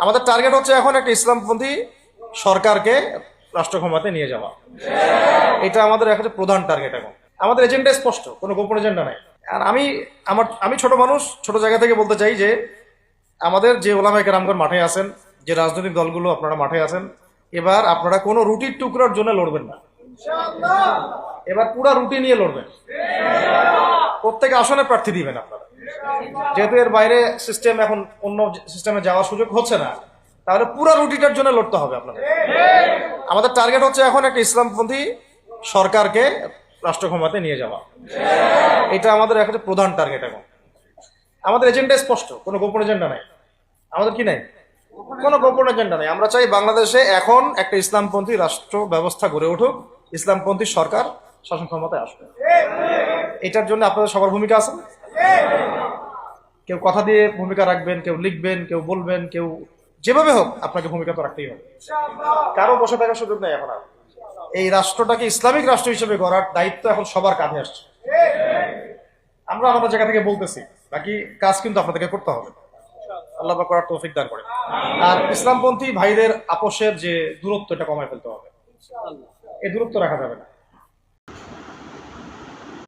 আমাদের টার্গেট হচ্ছে এখন একটা ইসলামপন্থী সরকারকে রাষ্ট্র ক্ষমতায় নিয়ে যাওয়া। এটা আমাদের এখন প্রধান টার্গেট। এখন আমাদের এজেন্ডা স্পষ্ট, কোনো গোপন এজেন্ডা নাই। আর আমি ছোট মানুষ, ছোট জায়গা থেকে বলতে চাই যে আমাদের যে ওলামায়ে কেরামগণ মাঠে আছেন, যে রাজনৈতিক দলগুলো আপনারা মাঠে আছেন, এবার আপনারা কোনো রুটির টুকরার জন্য লড়বেন না। এবার পুরা রুটি নিয়ে লড়বেন। প্রত্যেক আসনে প্রার্থী দিবেন আপনারা। যেহেতু এর বাইরে সিস্টেম, এখন অন্য সিস্টেমে যাওয়ার সুযোগ হচ্ছে না, তাহলে পুরো রুটিটার জন্য লড়তে হবে আপনাদের। আমাদের টার্গেট হচ্ছে এখন একটা ইসলামপন্থী সরকারকে রাষ্ট্র ক্ষমতায় নিয়ে যাওয়া। এটা আমাদের এখন প্রধান টার্গেট। এখন আমাদের এজেন্ডা স্পষ্ট, কোনো গোপন এজেন্ডা নাই। আমাদের কি নাই? কোনো গোপন এজেন্ডা নাই। আমরা চাই বাংলাদেশে এখন একটা ইসলামপন্থী রাষ্ট্র ব্যবস্থা গড়ে উঠুক, ইসলামপন্থী সরকার শাসন ক্ষমতায় আসবে। এটার জন্য আপনাদের সবার ভূমিকা আছে। কেউ কথা দিয়ে ভূমিকা রাখবেন, কেউ লিখবেন, কেউ বলবেন, কেউ যেভাবে হোক আপনাকে ভূমিকা তো রাখতেই হবে। কারো বসে থাকার সুযোগ নেই। এখন আর এই রাষ্ট্রটাকে ইসলামিক রাষ্ট্র হিসেবে গড়ার দায়িত্ব এখন সবার কাঁধে আসছে। আমরা আমাদের জায়গা থেকে বলতেছি, বাকি কাজ কিন্তু আপনাদেরকে করতে হবে। আল্লাহ পাক করার তৌফিক দান করে। আর ইসলামপন্থী ভাইদের আপোষের যে দূরত্ব, এটা কমায় ফেলতে হবে। এই দূরত্ব রাখা যাবে না।